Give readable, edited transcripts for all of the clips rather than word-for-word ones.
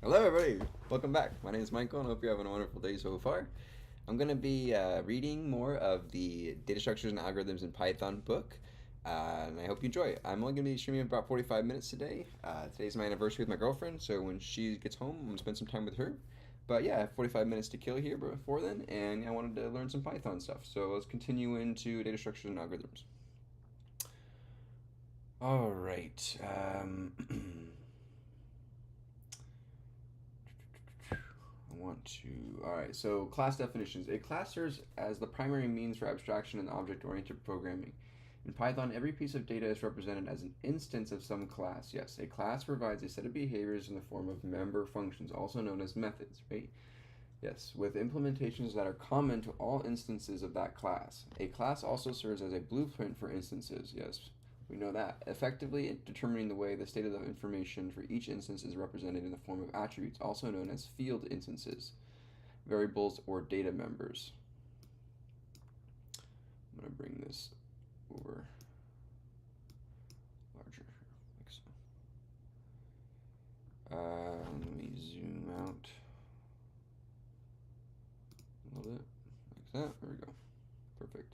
Hello, everybody. Welcome back. My name is Michael, and I hope you're having a wonderful day so far. I'm going to be reading more of the Data Structures and Algorithms in Python book, and I hope you enjoy it. I'm only going to be streaming about 45 minutes today. Today's my anniversary with my girlfriend, so when she gets home, I'm going to spend some time with her. But yeah, I have 45 minutes to kill here before then, and I wanted to learn some Python stuff. So let's continue into Data Structures and Algorithms. All right. I want to. All right, so class definitions. A class serves as the primary means for abstraction and object oriented programming. In Python, every piece of data is represented as an instance of some class. Yes, a class provides a set of behaviors in the form of member functions, also known as methods, right? Yes, with implementations that are common to all instances of that class. A class also serves as a blueprint for instances. Yes, we know that. Effectively determining the way the state of the information for each instance is represented in the form of attributes, also known as field instances, variables, or data members. I'm going to bring this over larger, like so. Let me zoom out a little bit, like that. There we go. Perfect.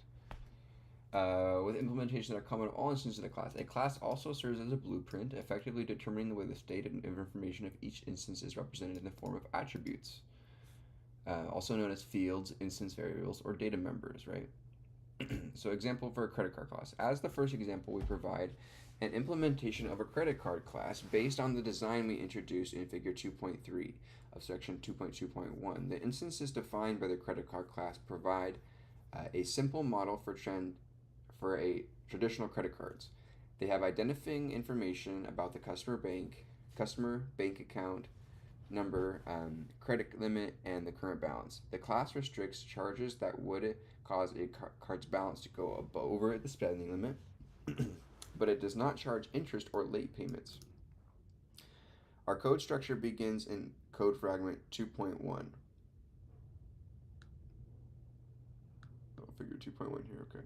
With implementations that are common to all instances of the class. A class also serves as a blueprint, effectively determining the way the state and information of each instance is represented in the form of attributes, also known as fields, instance variables, or data members, right? So, example for a credit card class. As the first example, we provide an implementation of a credit card class based on the design we introduced in Figure 2.3 of Section 2.2.1. The instances defined by the credit card class provide a simple model for a traditional credit cards. They have identifying information about the customer bank account number, credit limit, and the current balance. The class restricts charges that would cause a card's balance to go over the spending limit, but it does not charge interest or late payments. Our code structure begins in code fragment 2.1. I'll figure 2.1 here, okay.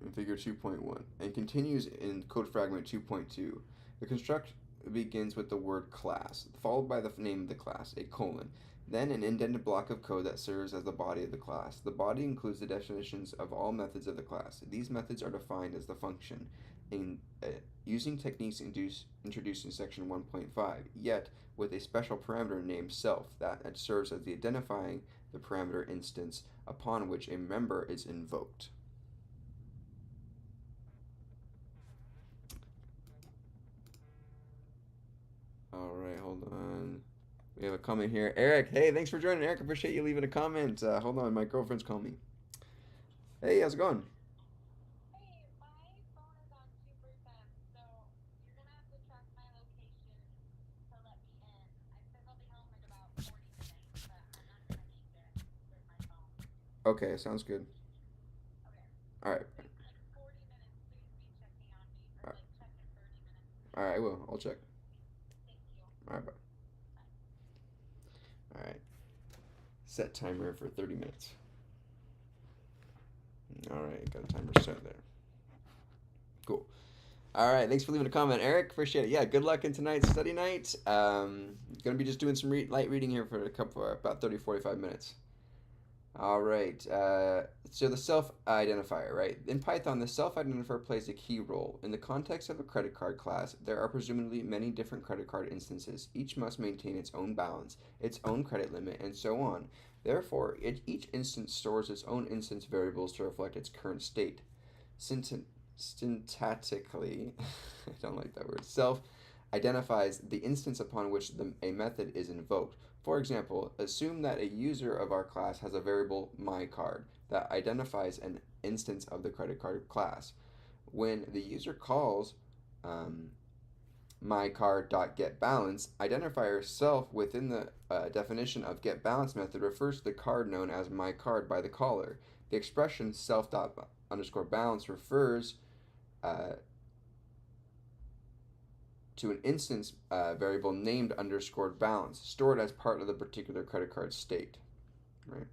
In figure 2.1 and continues in code fragment 2.2. The construct begins with the word class, followed by the name of the class, a colon, then an indented block of code that serves as the body of the class. The body includes the definitions of all methods of the class. These methods are defined as the function in using techniques introduced in section 1.5, yet with a special parameter named self that serves as the identifying the parameter instance upon which a member is invoked. All right, hold on. We have a comment here. Eric, hey, thanks for joining. Eric, appreciate you leaving a comment. Hold on, my girlfriend's calling me. Hey, how's it going? Okay, sounds good. All right. All right, I will. I'll check. All right, bye. All right. Set timer for 30 minutes. All right, got a timer set there. Cool. All right, thanks for leaving a comment, Eric. Appreciate it. Yeah, good luck in tonight's study night. Gonna be just doing some light reading here for a couple, about 30, 45 minutes. All right. So the self identifier, right? In Python, the self identifier plays a key role. In the context of a credit card class, there are presumably many different credit card instances. Each must maintain its own balance, its own credit limit, and so on. Therefore, each instance stores its own instance variables to reflect its current state. Syntactically, I don't like that word, self identifies the instance upon which a method is invoked. For example, assume that a user of our class has a variable myCard that identifies an instance of the credit card class. When the user calls um, myCard.getBalance, identifier self within the definition of getBalance method refers to the card known as myCard by the caller. The expression self._balance refers uh, to an instance variable named underscored balance, stored as part of the particular credit card state, right?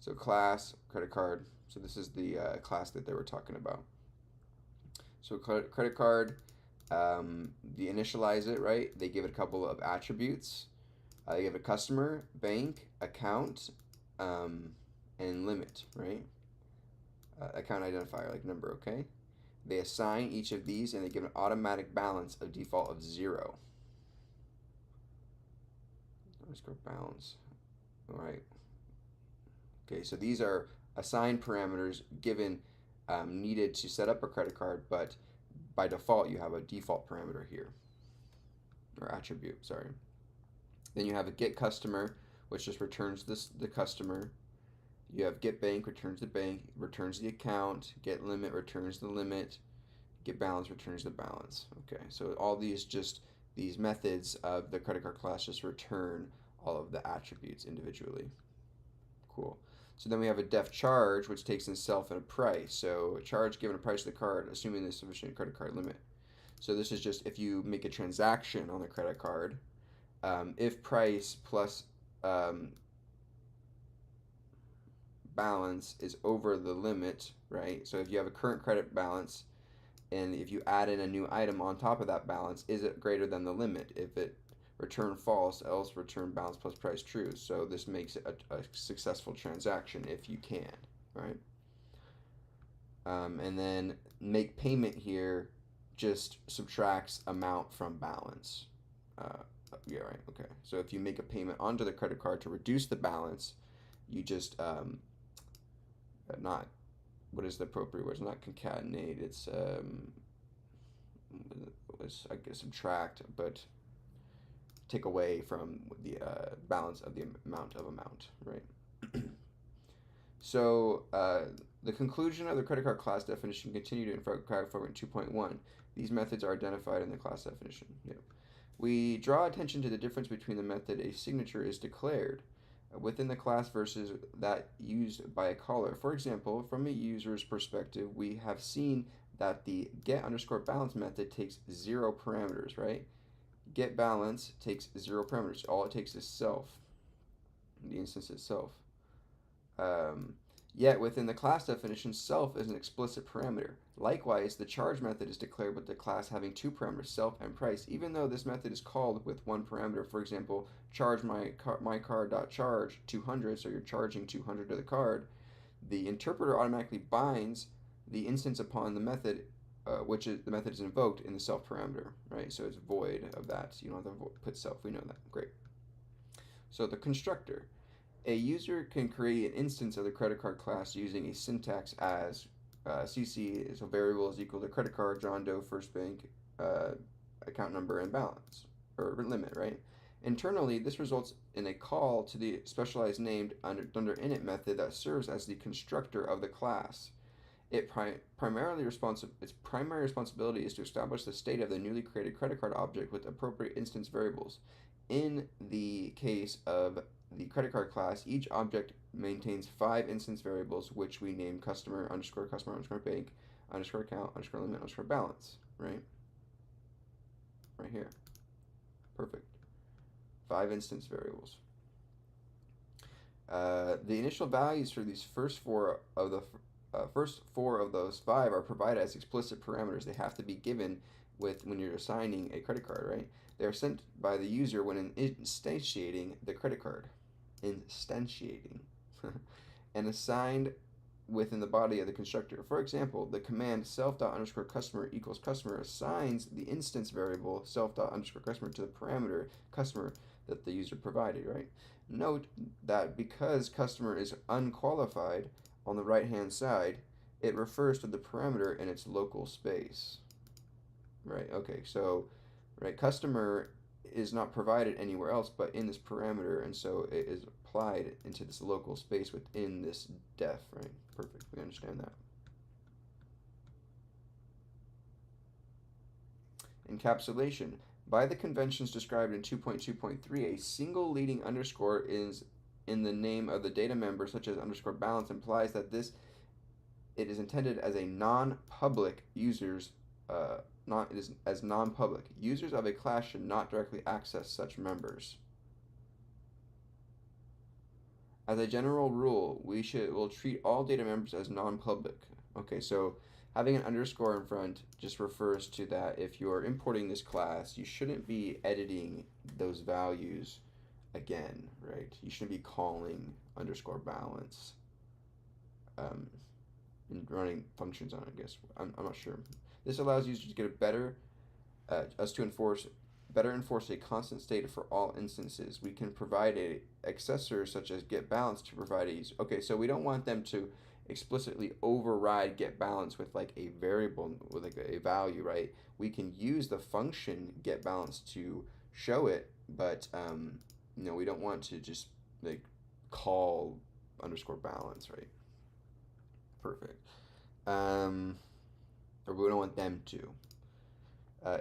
So class, credit card. So this is the class that they were talking about. So credit card The initialize it, right? They give it a couple of attributes. They give a customer, bank, account, and limit, right? Account identifier, like number, okay? They assign each of these and they give an automatic balance of default of 0. Underscore balance. All right. Okay, so these are assigned parameters given needed to set up a credit card, but by default you have a default parameter here, or attribute, sorry. Then you have a get customer, which just returns the customer. You have get bank, returns the bank, returns the account. Get limit, returns the limit. Get balance, returns the balance. Okay, so all these methods of the credit card class just return all of the attributes individually. Cool. So then we have a def charge, which takes in self and a price. So a charge given a price of the card, assuming there's sufficient credit card limit. So this is just if you make a transaction on the credit card, if price plus balance is over the limit, right? So if you have a current credit balance and if you add in a new item on top of that balance, is it greater than the limit? If it return false, else return balance plus price true. So this makes it a successful transaction if you can, right? And then make payment here just subtracts amount from balance. Yeah, right, okay. So if you make a payment onto the credit card to reduce the balance, you just, not, what is the appropriate word? It's not concatenate, it's, I guess subtract, but take away from the balance of the amount, right? So the conclusion of the credit card class definition continued in Credit Program 2.1. These methods are identified in the class definition. Yep. We draw attention to the difference between the method a signature is declared within the class versus that used by a caller. For example, from a user's perspective, we have seen that the get underscore balance method takes 0 parameters, right? Get balance takes 0 parameters. All it takes is self, the instance itself. Yet within the class definition, self is an explicit parameter. Likewise, the charge method is declared with the class having 2 parameters, self and price. Even though this method is called with 1 parameter, for example, charge my card.charge 200, so you're charging 200 to the card, the interpreter automatically binds the instance upon the method, which is the method is invoked in the self parameter, right? So it's void of that. So you don't have to put self. We know that. Great. So the constructor. A user can create an instance of the credit card class using a syntax as CC, so variable is equal to credit card, John Doe, First Bank, account number, and balance, or limit, right? Internally, this results in a call to the specialized named under init method that serves as the constructor of the class. Its primary responsibility is to establish the state of the newly created credit card object with appropriate instance variables. In the case of the credit card class, each object maintains 5 instance variables, which we name customer underscore bank underscore account underscore limit underscore balance, right? Right here. Perfect. 5 instance variables. The initial values for these first four of those 5 are provided as explicit parameters. They have to be given when you're assigning a credit card, right? They are sent by the user when instantiating the credit card. And assigned within the body of the constructor. For example, the command self._customer equals customer assigns the instance variable self._customer to the parameter customer that the user provided, right? Note that because customer is unqualified on the right hand side, it refers to the parameter in its local space. Right, okay, so right, customer is not provided anywhere else but in this parameter, and so it is applied into this local space within this def, right? Perfect, we understand that. Encapsulation. By the conventions described in 2.2.3, a single leading underscore is in the name of the data member, such as underscore balance, implies that it is intended as a non-public users, as non-public. Users of a class should not directly access such members. As a general rule, we'll treat all data members as non-public. Okay, so Having an underscore in front just refers to that if you're importing this class, you shouldn't be editing those values again, right? You shouldn't be calling underscore balance um, and running functions on it, I guess. I'm not sure. This allows users to get a us to better enforce a constant state for all instances. We can provide a accessor such as get balance to provide a okay. So we don't want them to explicitly override get balance with like a variable with like a value, right? We can use the function get balance to show it, but we don't want to just like call underscore balance, right? Perfect. Um, or we don't want them to.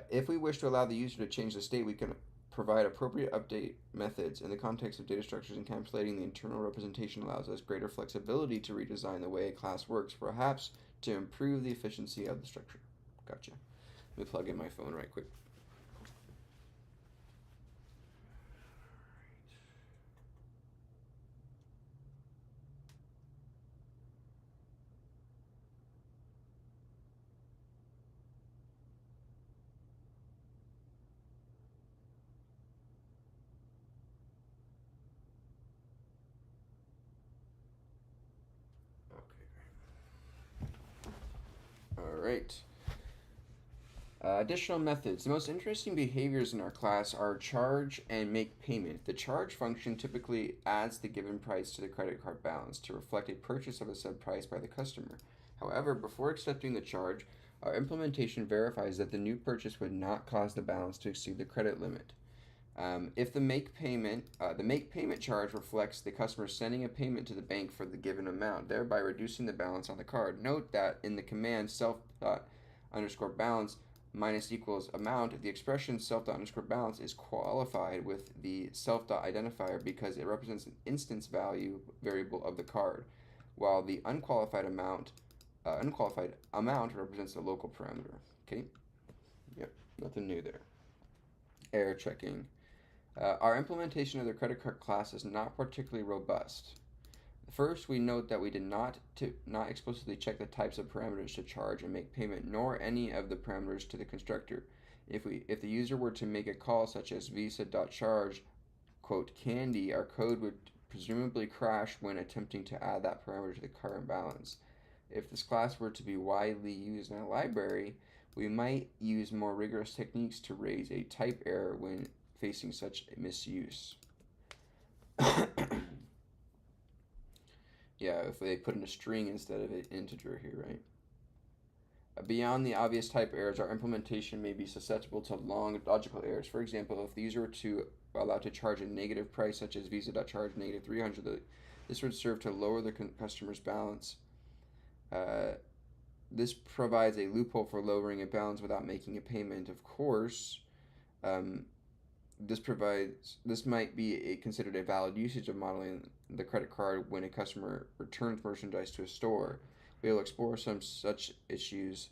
If we wish to allow the user to change the state, we can provide appropriate update methods. In the context of data structures, encapsulating the internal representation allows us greater flexibility to redesign the way a class works, perhaps to improve the efficiency of the structure. Gotcha. Let me plug in my phone right quick. Okay. All right. Additional methods. The most interesting behaviors in our class are charge and make payment. The charge function typically adds the given price to the credit card balance to reflect a purchase of a said price by the customer. However, before accepting the charge, our implementation verifies that the new purchase would not cause the balance to exceed the credit limit. If the make payment charge reflects the customer sending a payment to the bank for the given amount, thereby reducing the balance on the card. Note that in the command self underscore balance minus equals amount, the expression self dot underscore balance is qualified with the self dot identifier because it represents an instance value variable of the card, while the unqualified amount represents a local parameter. Okay, yep, nothing new there. Error checking. Our implementation of the credit card class is not particularly robust. First, we note that we did not explicitly check the types of parameters to charge and make payment, nor any of the parameters to the constructor. If the user were to make a call such as visa.charge quote candy, our code would presumably crash when attempting to add that parameter to the current balance. If this class were to be widely used in our library, we might use more rigorous techniques to raise a type error when facing such misuse. Yeah, if they put in a string instead of an integer here, right? Beyond the obvious type errors, our implementation may be susceptible to long logical errors. For example, if the user were to allowed to charge a negative price, such as visa.charge negative 300, this would serve to lower the customer's balance. This provides a loophole for lowering a balance without making a payment. Of course, um, this might be considered a valid usage of modeling the credit card when a customer returns merchandise to a store. We will explore some such issues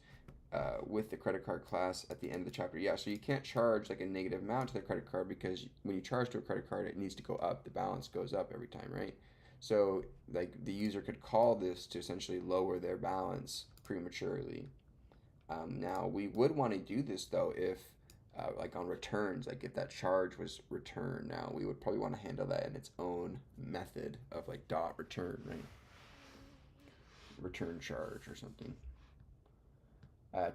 with the credit card class at the end of the chapter. Yeah, so you can't charge like a negative amount to the credit card because when you charge to a credit card, it needs to go up. The balance goes up every time, right? So like the user could call this to essentially lower their balance prematurely. Now we would want to do this though if like on returns, like if that charge was returned, now we would probably want to handle that in its own method of like dot return, right? Return charge or something.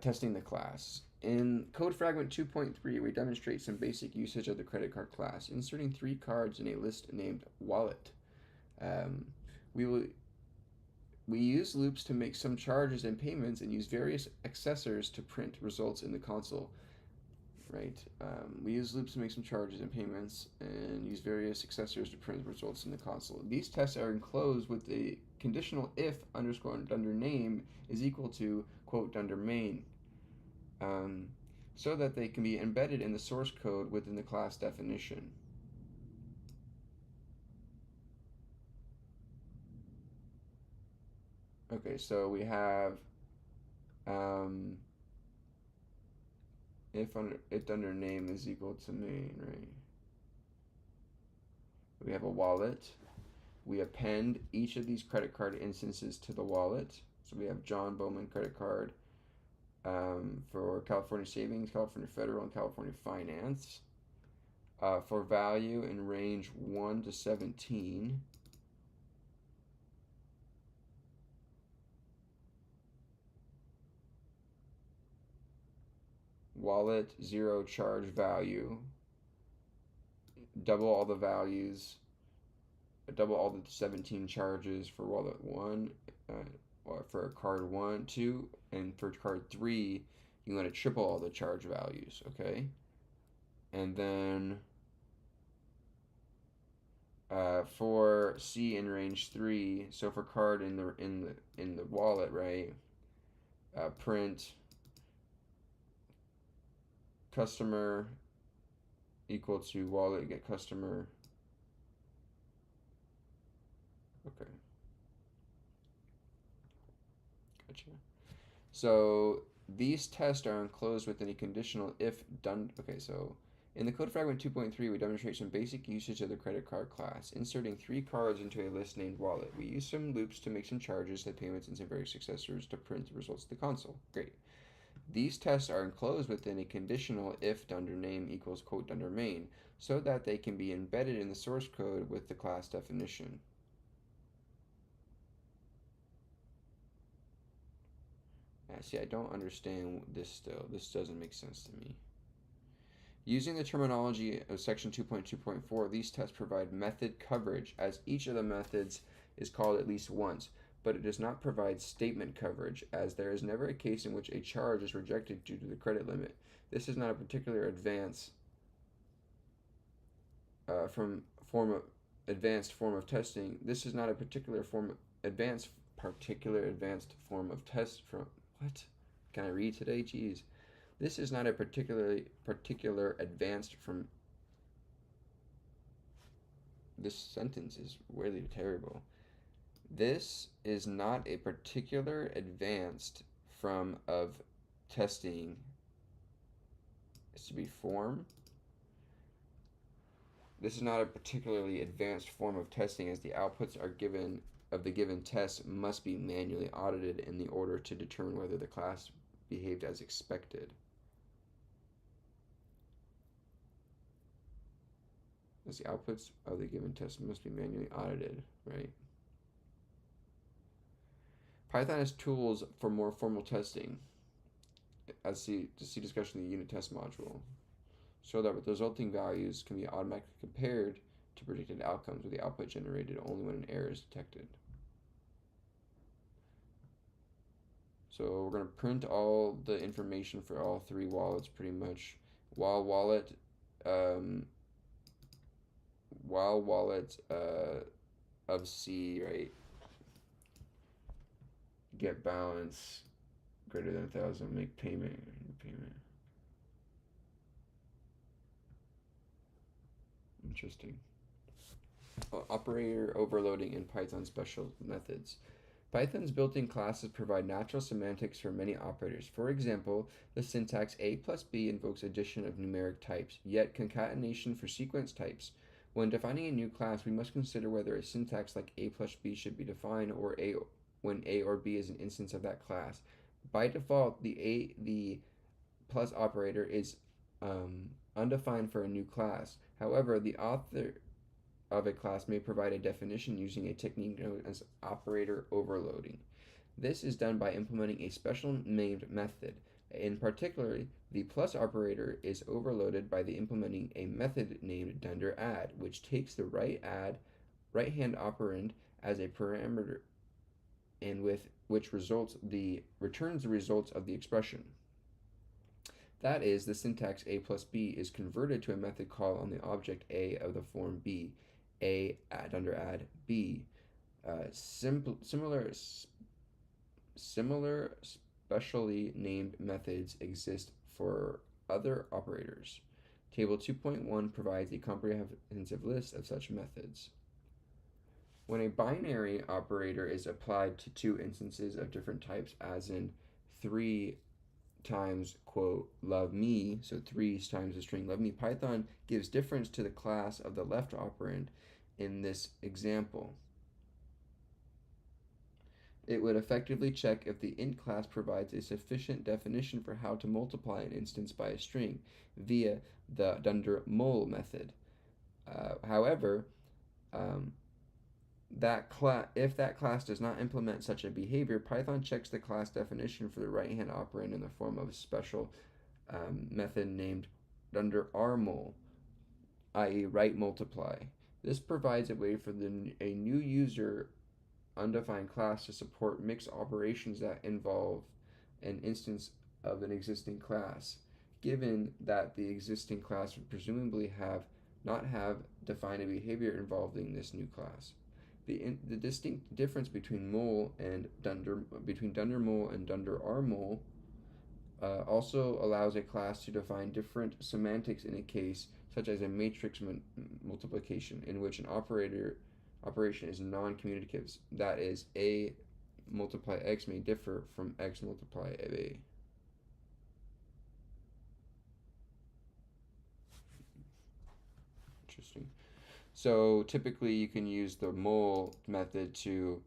Testing the class. In code fragment 2.3, we demonstrate some basic usage of the credit card class, inserting 3 cards in a list named wallet. Um, we will we use loops to make some charges and payments and use various accessors to print results in the console. Right? We use loops to make some charges and payments and use various accessors to print results in the console. These tests are enclosed with a conditional if underscore dunder name is equal to quote dunder main, so that they can be embedded in the source code within the class definition. Okay, so we have if under name is equal to main, right? We have a wallet. We append each of these credit card instances to the wallet. So we have John Bowman credit card, for California Savings, California Federal, and California Finance. For value in range 1 to 17. Wallet 0 charge value. Double all the values. Double all the 17 charges for wallet 1. For card 1, 2, and for card 3, you want to triple all the charge values, okay? And then for C in range 3, so for card in the wallet, right? Print customer equal to wallet get customer. Okay. Gotcha. So these tests are enclosed within a conditional if done. Okay, so in the code fragment 2.3, we demonstrate some basic usage of the credit card class, inserting 3 cards into a list named wallet. We use some loops to make some charges, set payments, and some various successors to print the results to the console. Great. These tests are enclosed within a conditional if dunder name equals quote dunder main, so that they can be embedded in the source code with the class definition. See, I don't understand this still. This doesn't make sense to me. Using the terminology of section 2.2.4, these tests provide method coverage, as each of the methods is called at least once, but it does not provide statement coverage, as there is never a case in which a charge is rejected due to the credit limit. This is not a particular advanced advanced form of testing. This is not a particular advanced form of test from what? Can I read today? Jeez. This is not a particular advanced from. This sentence is really terrible. This is not a particular advanced form of testing. It's to be form. This is not a particularly advanced form of testing, as the outputs are given of the given test must be manually audited in the order to determine whether the class behaved as expected. As the outputs of the given test must be manually audited, right? Python has tools for more formal testing, as see discussion in the unit test module, so that the resulting values can be automatically compared to predicted outcomes with the output generated only when an error is detected. So we're going to print all the information for all 3 wallets pretty much. While wallet of C, right? Get balance greater than 1,000, make payment. Interesting. Operator overloading in Python special methods. Python's built-in classes provide natural semantics for many operators. For example, the syntax a plus b invokes addition of numeric types, yet concatenation for sequence types. When defining a new class, we must consider whether a syntax like a plus b should be defined or when a or b is an instance of that class. By default, the plus operator is undefined for a new class. However, the author of a class may provide a definition using a technique known as operator overloading. This is done by implementing a special named method. In particular, the plus operator is overloaded by implementing a method named dunder add, which takes the right-hand operand as a parameter and with which returns the results of the expression. That is, the syntax a plus b is converted to a method call on the object a of the form b. A dunder add b. Similar specially named methods exist for other operators. Table 2.1 provides a comprehensive list of such methods. When a binary operator is applied to 2 instances of different types, as in 3 times quote love me, so 3 times the string love me, Python gives difference to the class of the left operand in this example. It would effectively check if the int class provides a sufficient definition for how to multiply an instance by a string via the dunder mul method. However, um, if that class does not implement such a behavior, Python checks the class definition for the right-hand operand in the form of a special method named dunder rmul, i.e., write multiply. This provides a way for a new user undefined class to support mixed operations that involve an instance of an existing class, given that the existing class would presumably not have defined a behavior involving this new class. The distinct difference between mul and dunder mul and dunder rmul also allows a class to define different semantics in a case such as a matrix multiplication, in which an operation is non-commutative. That is, A multiply X may differ from X multiply A. Interesting. So typically you can use the mul method to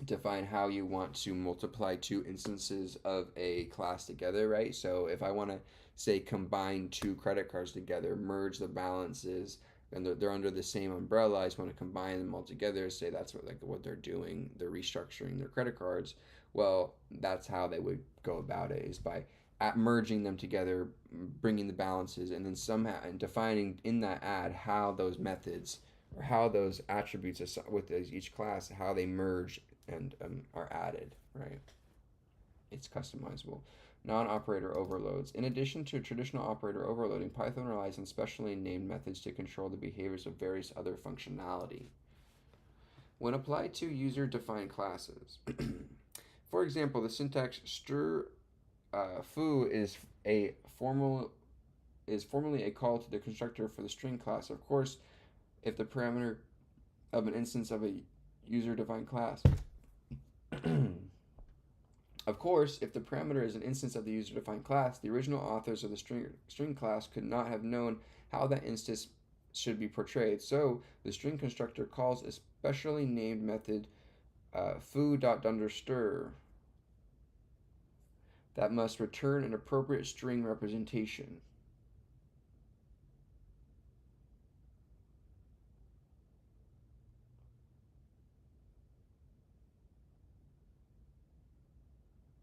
define how you want to multiply two instances of a class together, right? So if I want to say combine two credit cards together, merge the balances, and they're under the same umbrella, I just want to combine them all together, say that's what they're doing, they're restructuring their credit cards. Well, that's how they would go about it, is by merging them together, bringing the balances, and then somehow and defining in that add how those methods or how those attributes with each class, how they merge and are added, right? It's customizable. Non-operator overloads. In addition to traditional operator overloading, Python relies on specially named methods to control the behaviors of various other functionality. When applied to user-defined classes, for example, the syntax str foo is formally a call to the constructor for the string class. Of course, if the parameter of an instance of a user-defined class Of course, if the parameter is an instance of the user-defined class, the original authors of the string class could not have known how that instance should be portrayed. So the string constructor calls a specially named method foo.dunderstr that must return an appropriate string representation.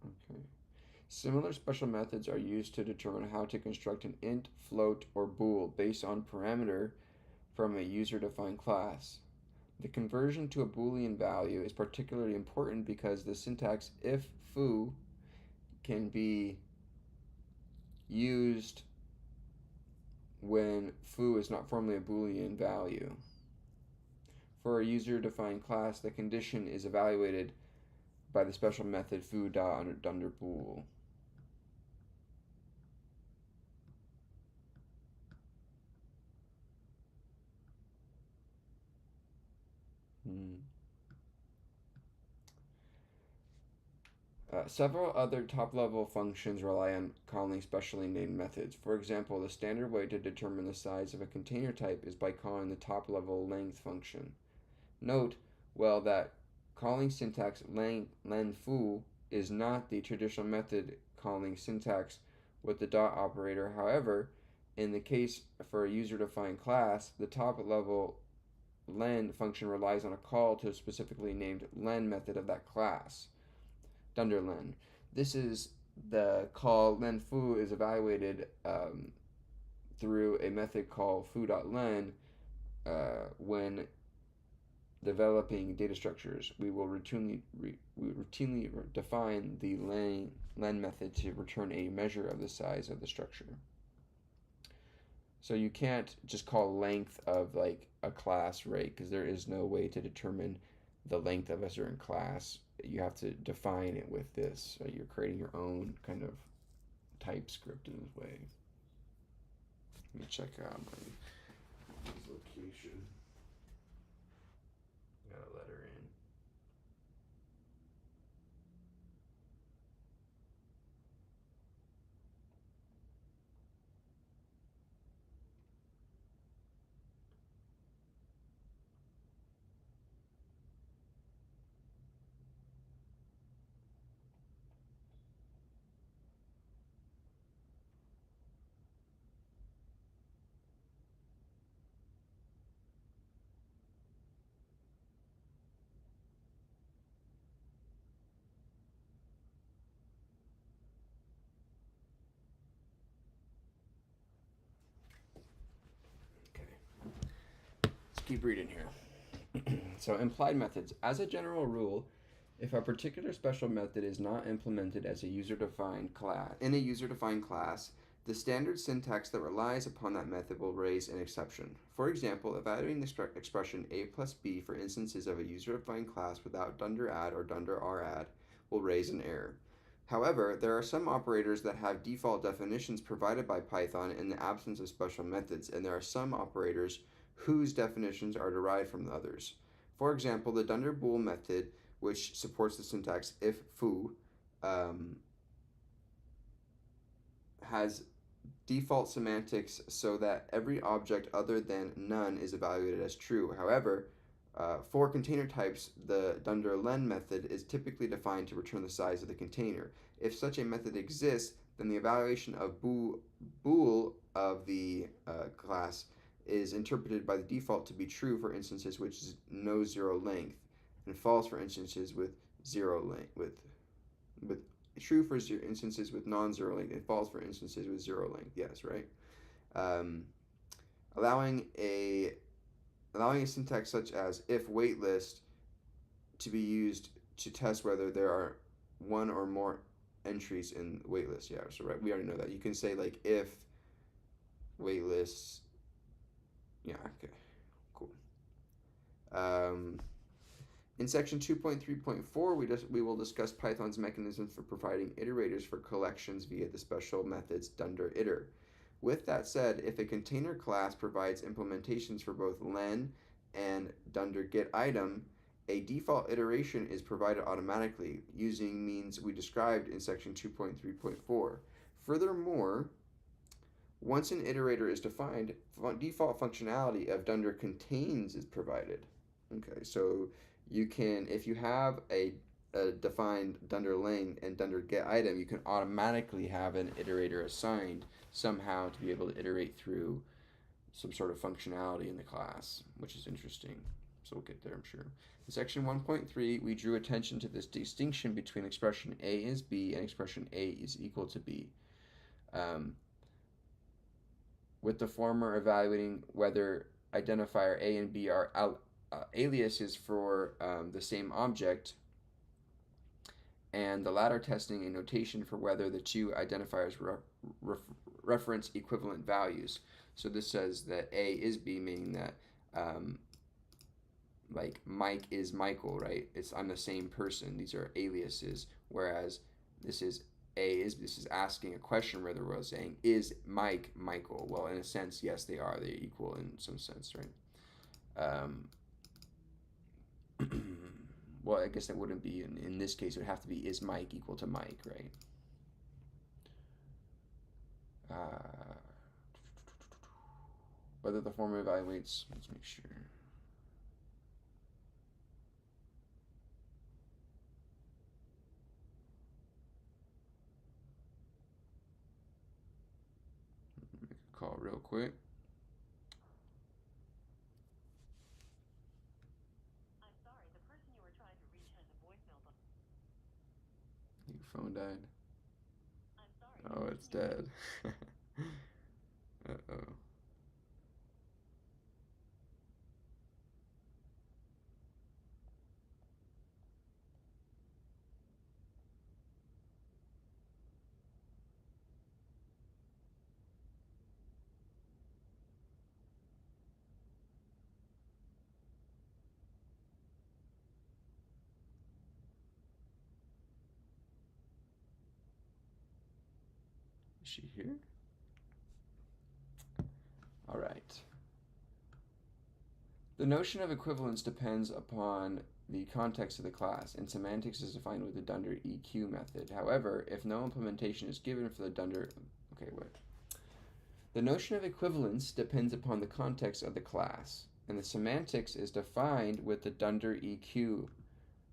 Okay. Similar special methods are used to determine how to construct an int, float, or bool based on parameter from a user-defined class. The conversion to a Boolean value is particularly important because the syntax if foo can be used when foo is not formally a Boolean value. For a user-defined class, the condition is evaluated by the special method foo.dunderbool. Several other top-level functions rely on calling specially named methods. For example, the standard way to determine the size of a container type is by calling the top-level length function. Note, well, that calling syntax len foo is not the traditional method calling syntax with the dot operator. However, in the case for a user-defined class, the top-level len function relies on a call to a specifically named len method of that class. Dunderlen. This is the call len foo is evaluated through a method called foo.len when developing data structures. We will routinely define the len method to return a measure of the size of the structure. So you can't just call length of like a class, right? Because there is no way to determine the length of a certain class. You have to define it with this. So you're creating your own kind of TypeScript in this way. Let me check out my location. Got a letter in. keep reading here. So implied methods. As a general rule, if a particular special method is not implemented as a user-defined class in a user-defined class, the standard syntax that relies upon that method will raise an exception. For example, evaluating the expression a plus b for instances of a user-defined class without dunder_add or dunder_radd will raise an error. However, there are some operators that have default definitions provided by Python in the absence of special methods, and there are some operators whose definitions are derived from the others. For example, the dunder_bool method, which supports the syntax if foo, has default semantics so that every object other than none is evaluated as true. However, for container types, the dunder_len method is typically defined to return the size of the container. If such a method exists, then the evaluation of bool of the class is interpreted by the default to be true for instances with no zero length, and false for instances with zero length. With true for instances with non-zero length, and false for instances with zero length. Yes, right. Allowing a syntax such as if waitlist to be used to test whether there are one or more entries in waitlist. Yeah, so right, we already know that. You can say like if waitlist. Yeah, okay, cool. In section 2.3.4, we will discuss Python's mechanisms for providing iterators for collections via the special methods dunder_iter. With that said, if a container class provides implementations for both len and dunder_getItem, a default iteration is provided automatically using means we described in section 2.3.4. Furthermore, once an iterator is defined, default functionality of dunder_contains is provided. Okay, so you can, if you have a defined dunder_len and dunder_getItem, you can automatically have an iterator assigned somehow to be able to iterate through some sort of functionality in the class, which is interesting. So we'll get there, I'm sure. In section 1.3, we drew attention to this distinction between expression a is b and expression a is equal to b. With the former evaluating whether identifier a and b are aliases for the same object, and the latter testing a notation for whether the two identifiers reference equivalent values. So this says that a is b, meaning that like Mike is Michael, right? I'm the same person. These are aliases, whereas this is asking a question where we're saying, is Mike Michael? Well, in a sense, yes, they are. They're equal in some sense, right? Well, I guess that wouldn't be, in this case, it would have to be, is Mike equal to Mike, right? Whether the former evaluates, let's make sure. Make a call real quick. I'm sorry, the person you were trying to reach has a voicemail box. Your phone died. I'm sorry. Oh, it's dead. Uh-oh. Is she here? All right. The notion of equivalence depends upon the context of the class, and semantics is defined with the dunder_eq method. However, if no implementation is given for the The notion of equivalence depends upon the context of the class, and the semantics is defined with the dunder_eq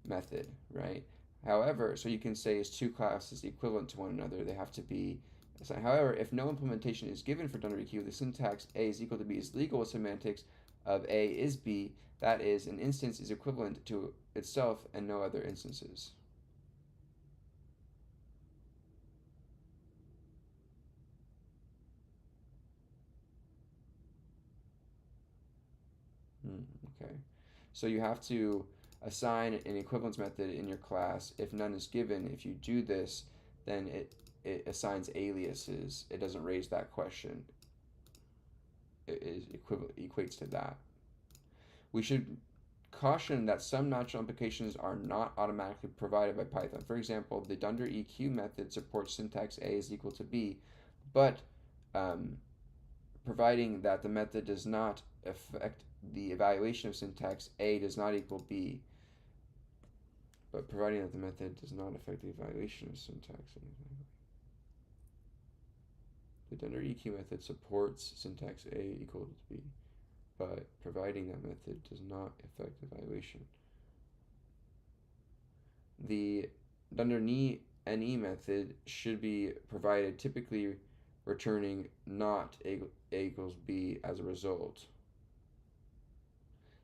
method, right? However, so you can say is two classes equivalent to one another, they have to be. However, if no implementation is given for dunder_eq, the syntax a is equal to b is legal with semantics of a is b, that is, an instance is equivalent to itself and no other instances. Okay. So you have to assign an equivalence method in your class. If none is given, if you do this, then it assigns aliases. It doesn't raise that question. It is equates to that. We should caution that some natural implications are not automatically provided by Python. For example, the Dunder EQ method supports syntax A is equal to B, but providing that the method does not affect the evaluation of syntax A does not equal B, but providing that the method does not affect the evaluation of syntax A. The Dunder EQ method supports syntax A equal to B, but providing that method does not affect evaluation. The Dunder NE method should be provided, typically returning not A equals B as a result.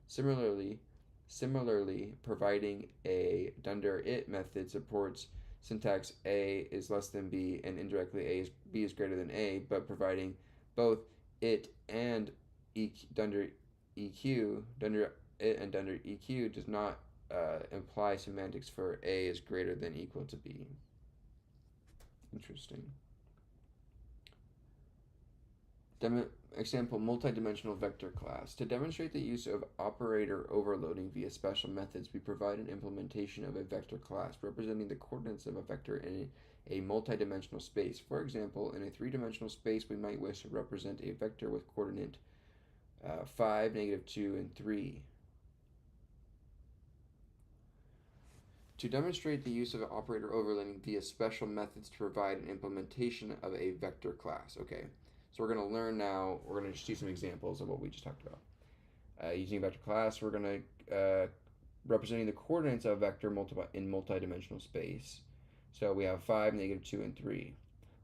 Similarly, providing a Dunder IT method supports syntax A is less than B and indirectly B is greater than A, but providing both it and Dunder it and Dunder EQ does not imply semantics for A is greater than equal to B. Interesting. Example, multidimensional vector class. To demonstrate the use of operator overloading via special methods, we provide an implementation of a vector class representing the coordinates of a vector in a multidimensional space. For example, in a three-dimensional space, we might wish to represent a vector with coordinate 5, -2, and 3. To demonstrate the use of operator overloading via special methods to provide an implementation of a vector class. Okay, so we're going to learn now, we're going to just do some examples of what we just talked about. Using a vector class, we're going to, representing the coordinates of a vector in multidimensional space. So we have 5, -2, and 3.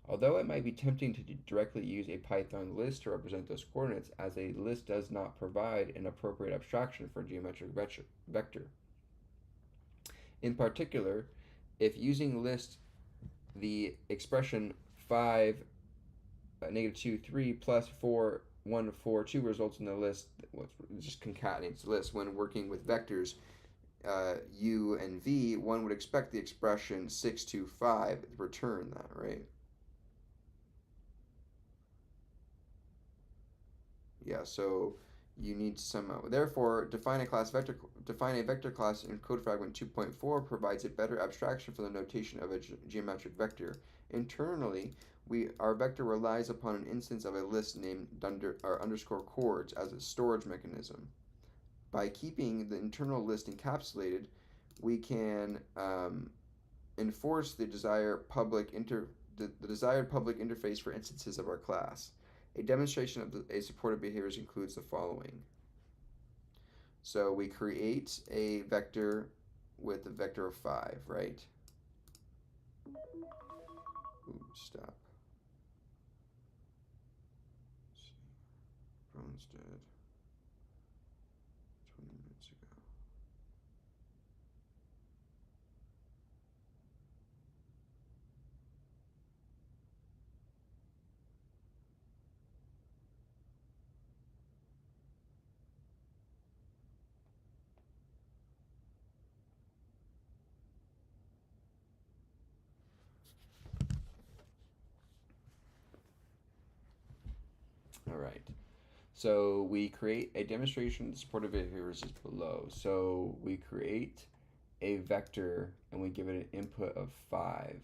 Although it might be tempting to directly use a Python list to represent those coordinates, as a list does not provide an appropriate abstraction for a geometric vector. In particular, if using list the expression 5, -2, 3 plus 4, 1, 4, 2 results in the list, just concatenates the list. When working with vectors u and v, one would expect the expression 6, 2, 5 to return that, right? Yeah, so you need some. Therefore, define a vector class in Code Fragment 2.4 provides a better abstraction for the notation of a geometric vector. Internally, our vector relies upon an instance of a list named underscore chords as a storage mechanism. By keeping the internal list encapsulated, we can enforce the desired public interface for instances of our class. A demonstration of a supported behaviors includes the following. So we create a vector with a vector of 5, right? Ooh, stop. Phone's dead. 20 minutes ago. All right. So we create a demonstration of the supported behaviors is below. So we create a vector and we give it an input of 5.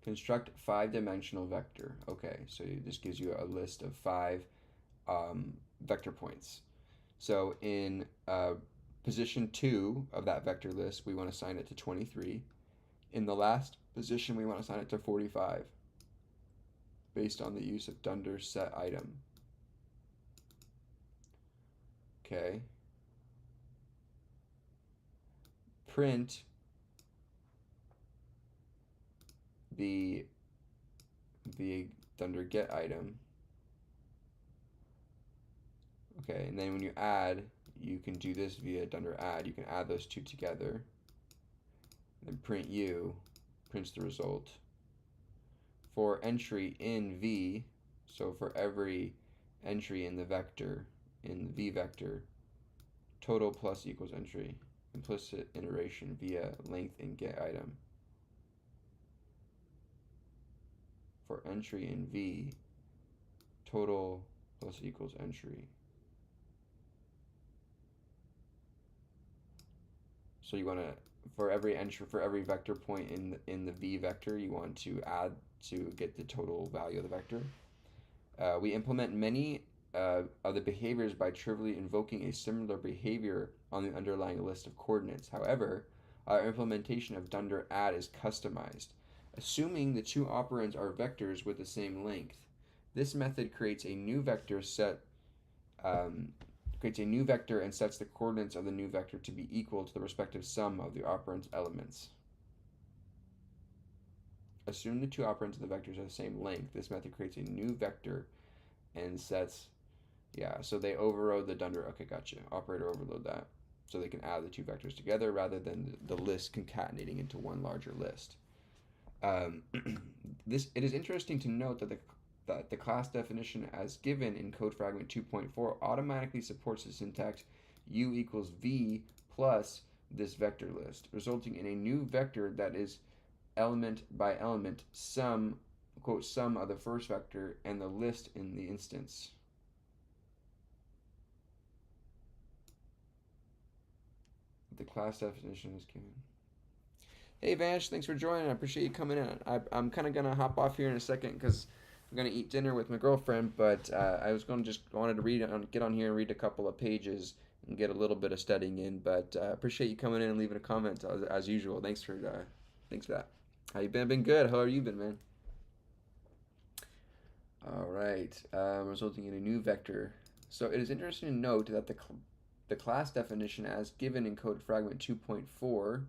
Construct 5-dimensional vector. Okay, so this gives you a list of 5 vector points. So in position 2 of that vector list, we want to assign it to 23. In the last position, we want to assign it to 45 based on the use of Dunder set item. Okay. Print the Dunder get item. Okay, and then when you add, you can do this via Dunder add. You can add those two together. Then print u prints the result. For entry in v, so for every entry in the vector, in the v vector, total plus equals entry, implicit iteration via length in get item. For entry in V, total plus equals entry. So you want to, for every entry, for every vector point in the V vector, you want to add to get the total value of the vector. We implement many of the behaviors by trivially invoking a similar behavior on the underlying list of coordinates. However, our implementation of dunder add is customized. Assuming the two operands are vectors with the same length, this method creates a new vector and sets the coordinates of the new vector to be equal to the respective sum of the operand's elements. Assume the two operands of the vectors are the same length. This method creates a new vector and sets, so they overrode the dunder. Okay, gotcha. Operator overload that. So they can add the two vectors together rather than the list concatenating into one larger list. It is interesting to note that the class definition as given in code fragment 2.4 automatically supports the syntax u equals v plus this vector list, resulting in a new vector that is element by element sum, quote, sum of the first vector and the list in the instance. The class definition is given. Hey Vansh, thanks for joining. I appreciate you coming in. I'm kind of gonna hop off here in a second because I'm gonna eat dinner with my girlfriend. But I was wanted to get on here and read a couple of pages and get a little bit of studying in. But appreciate you coming in and leaving a comment as usual. Thanks for that. How you been? Been good. How are you been, man? All right. Resulting in a new vector. So it is interesting to note that the class definition as given in code fragment 2.4.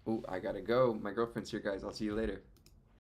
Oh, I gotta go. My girlfriend's here, guys. I'll see you later.